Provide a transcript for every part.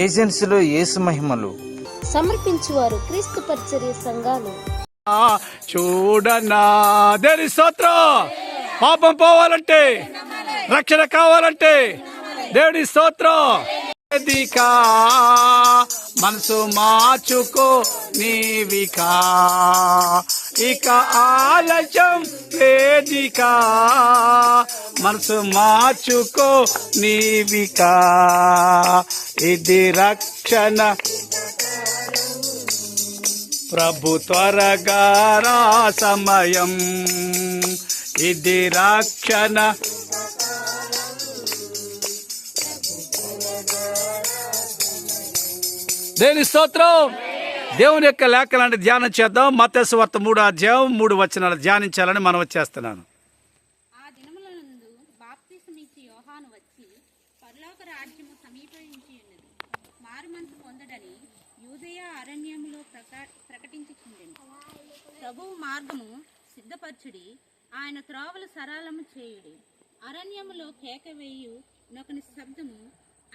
ఏజెన్సీలో యేసు మహిమలు సమర్పించువారు క్రీస్తు పరిచర్య సంఘాలు. చూడనా దేని స్తోత్రం. పాపం పోవాలంటే, రక్షణ కావాలంటే దేవుడి స్తోత్రం. వేదికా మనసు మార్చుకో నీవికా, ఇక ఆలస్యం వేదికా మనసు మార్చుకో నీవికా. ఇది రక్షణ ప్రభు త్వరగా రా సమయం, ఇది రక్షణ. దేని స్తోత్రం. దేవుని యొక్క లేఖనాన్ని ధ్యానం చేద్దాం. మత్తయి సువార్త 3వ అధ్యాయం 3 వచనాలు ధ్యానించాలని మనం వచ్చేస్తున్నాను. ఆ దినములందు బాప్తిసమిచ్చి యోహాను వచ్చి పరలోక రాజ్యము సమీపించి ఉన్నది, మారుమనసు పొందడని యూదయ అరణ్యములో ప్రకటించుచుండెను. ప్రభువు మార్గము సిద్ధపరచుడి, ఆయన త్రోవలు సరళము చేయుడి, అరణ్యములో కేకవేయు నొకని శబ్దము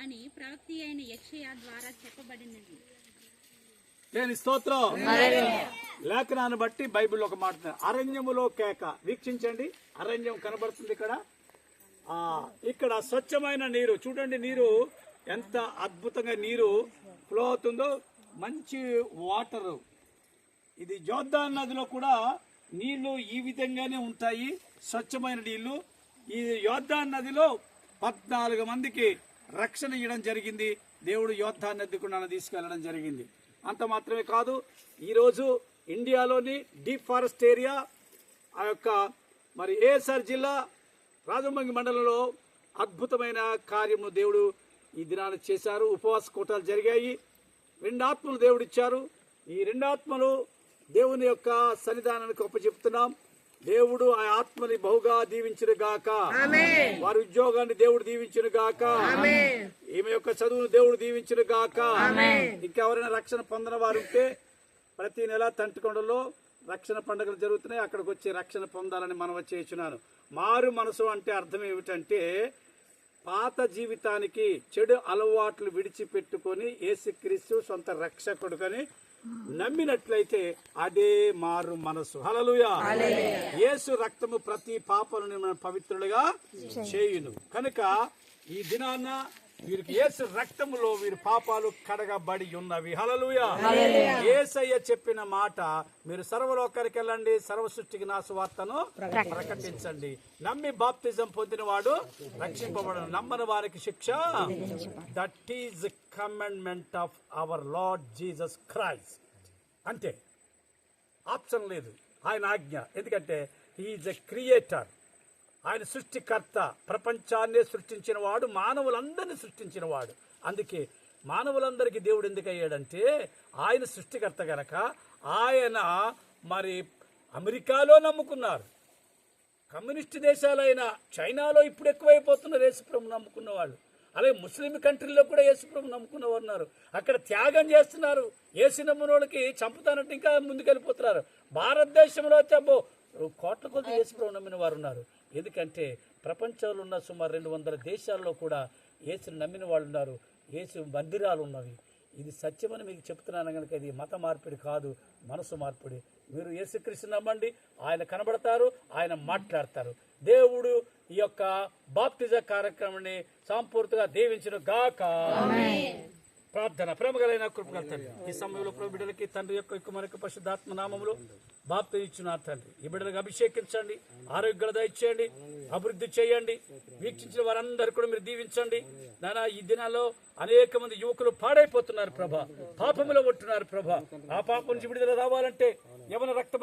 అని ప్రవక్తి అయిన యెషయా ద్వారా చెప్పబడినది. దేని స్తోత్రం. లేఖనాన్ని బట్టి బైబిల్ ఒక మాట, అరణ్యములో కేక. వీక్షించండి, అరణ్యం కనబడుతుంది ఇక్కడ. ఇక్కడ స్వచ్ఛమైన నీరు చూడండి. నీరు ఎంత అద్భుతంగా నీరు ఫ్లో అవుతుందో, మంచి వాటర్. ఇది యోర్దాను నదిలో కూడా నీళ్లు ఈ విధంగానే ఉంటాయి, స్వచ్ఛమైన నీళ్లు. ఈ యోర్దాను నదిలో 14 మందికి రక్షణ ఇవ్వడం జరిగింది. దేవుడు యోర్దాను నది కూడా తీసుకెళ్లడం జరిగింది. అంత మాత్రమే కాదు, ఈరోజు ఇండియాలోని డీప్ ఫారెస్ట్ ఏరియా, ఆ యొక్క మరి ఏఎస్ఆర్ జిల్లా రాజమంగి మండలంలో అద్భుతమైన కార్యము దేవుడు ఈ దినాన్ని చేశారు. ఉపవాస కూటాలు జరిగాయి. 2 ఆత్మలు దేవుడు ఇచ్చారు. ఈ 2 ఆత్మలు దేవుని యొక్క సన్నిధానానికి ఒప్పచెప్తున్నాం. దేవుడు ఆ ఆత్మని బహుగా దీవించును గాక. వారి ఉద్యోగాన్ని దేవుడు దీవించును గాక. ఈమె యొక్క చదువును దేవుడు దీవించును గాక. ఇంకెవరైనా రక్షణ పొందిన వారు ఉంటే ప్రతి నెల తంటికొండలో రక్షణ పండుగలు జరుగుతున్నాయి. అక్కడికి వచ్చి రక్షణ పొందాలని మనం చేస్తున్నాను. మారు మనసు అంటే అర్థం ఏమిటంటే, పాత జీవితానికి చెడు అలవాట్లు విడిచిపెట్టుకొని యేసుక్రీస్తు సొంత రక్షకుడుకని నమ్మినట్లయితే అదే మారు మనసు. హల్లెలూయా. యేసు రక్తము ప్రతి పాపలను మనం పవిత్రులుగా చేయును. కనుక ఈ దినాన వీరికి యేసు రక్తములో వీరి పాపాలు కడగబడి ఉన్నవి. హల్లెలూయా. యేసయ్య చెప్పిన మాట, మీరు సర్వలోకానికి వెళ్ళండి, సర్వ సృష్టికి నా సువార్తను ప్రకటించండి. నమ్మి బాప్తిజం పొందిన వాడు రక్షింపబడను, నమ్మని వారికి శిక్ష. That is commandment of our Lord Jesus Christ. అంతే, ఆప్షన్ లేదు. ఆయన ఆజ్ఞ. ఎందుకంటే హీఈస్ ఎ క్రియేటర్, ఆయన సృష్టికర్త. ప్రపంచాన్ని సృష్టించిన వాడు, మానవులందరినీ సృష్టించిన వాడు. అందుకే మానవులందరికీ దేవుడు ఎందుకు అయ్యాడంటే, ఆయన సృష్టికర్త గనక ఆయన మరి అమెరికాలో నమ్ముకున్నారు. కమ్యూనిస్ట్ దేశాలైన చైనాలో ఇప్పుడు ఎక్కువైపోతున్నారు యేసుప్రభు నమ్ముకున్న వాళ్ళు. అలాగే ముస్లిం కంట్రీలో కూడా యేసుప్రభు నమ్ముకున్నవారు ఉన్నారు. అక్కడ త్యాగం చేస్తున్నారు. యేసు నమ్మున వాళ్ళకి చంపుతానంటే ఇంకా ముందుకెళ్ళిపోతున్నారు. భారతదేశంలో అయితే కోట్ల కొద్ది యేసుప్రభు నమ్మిన వారు ఉన్నారు. ఎందుకంటే ప్రపంచంలో ఉన్న సుమారు 200 దేశాల్లో కూడా యేసుని నమ్మిన వాళ్ళు ఉన్నారు. యేసు మందిరాలు ఉన్నవి. ఇది సత్యమని మీకు చెప్తున్నాను కనుక ఇది మత మార్పిడి కాదు, మనసు మార్పిడి. మీరు యేసుక్రీస్తు నమ్మండి, ఆయన కనబడతారు, ఆయన మాట్లాడతారు. దేవుడు ఈ యొక్క బాప్తిజ కార్యక్రమాన్ని సంపూర్తిగా దీవించును గాక. ప్రార్థన. ప్రేమగలైన కృపగల తండ్రి, ఈ సమయంలో ప్రభు బిడ్డలకి తండ్రి యొక్క మనకు పరిశుద్ధాత్మ నామములో బాప్తిజం ఇచ్చిన తండ్రి, ఈ బిడ్డలకు అభిషేకించండి, ఆరోగ్యాలు దయచేయండి, అభివృద్ధి చేయండి. వీక్షించిన వారందరూ కూడా మీరు దీవించండి నానా. ఈ దినాల్లో అనేక మంది యువకులు పాడైపోతున్నారు ప్రభా, పాపములో ఉంటున్నారు ప్రభా. ఆ పాపం నుంచి విడుదల రావాలంటే యవన రక్తం